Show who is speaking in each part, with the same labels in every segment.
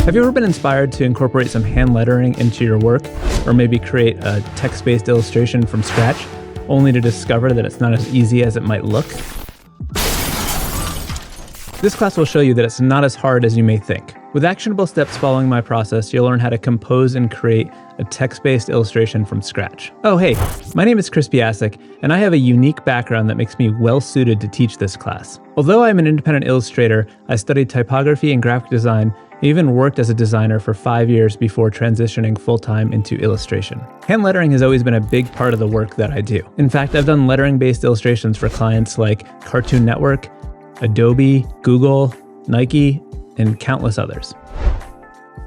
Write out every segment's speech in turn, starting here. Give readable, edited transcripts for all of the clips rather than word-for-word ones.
Speaker 1: Have you ever been inspired to incorporate some hand lettering into your work, or maybe create a text-based illustration from scratch, only to discover that it's not as easy as it might look? This class will show you that it's not as hard as you may think. With actionable steps following my process, you'll learn how to compose and create a text-based illustration from scratch. Oh hey, my name is Piascik, and I have a unique background that makes me well-suited to teach this class. Although I'm an independent illustrator, I studied typography and graphic design, and even worked as a designer for 5 years before transitioning full-time into illustration. Hand lettering has always been a big part of the work that I do. In fact, I've done lettering-based illustrations for clients like Cartoon Network, Adobe, Google, Nike, and countless others.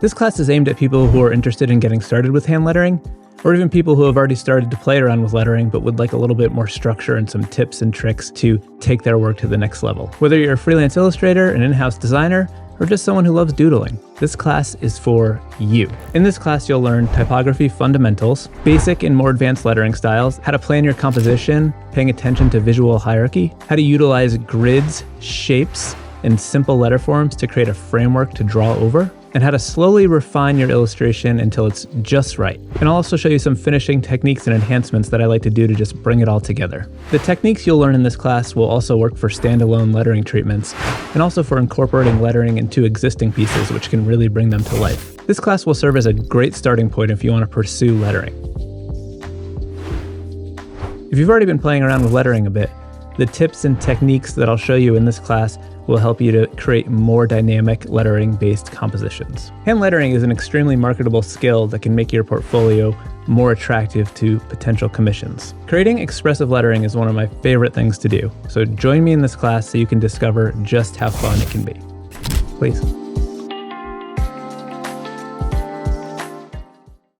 Speaker 1: This class is aimed at people who are interested in getting started with hand lettering, or even people who have already started to play around with lettering but would like a little bit more structure and some tips and tricks to take their work to the next level. Whether you're a freelance illustrator, an in-house designer, or just someone who loves doodling, this class is for you. In this class, you'll learn typography fundamentals, basic and more advanced lettering styles, how to plan your composition, paying attention to visual hierarchy, how to utilize grids, shapes, and simple letter forms to create a framework to draw over, and how to slowly refine your illustration until it's just right. And I'll also show you some finishing techniques and enhancements that I like to do to just bring it all together. The techniques you'll learn in this class will also work for standalone lettering treatments, and also for incorporating lettering into existing pieces, which can really bring them to life. This class will serve as a great starting point if you want to pursue lettering. If you've already been playing around with lettering a bit, the tips and techniques that I'll show you in this class will help you to create more dynamic lettering-based compositions. Hand lettering is an extremely marketable skill that can make your portfolio more attractive to potential commissions. Creating expressive lettering is one of my favorite things to do, so join me in this class so you can discover just how fun it can be. Please.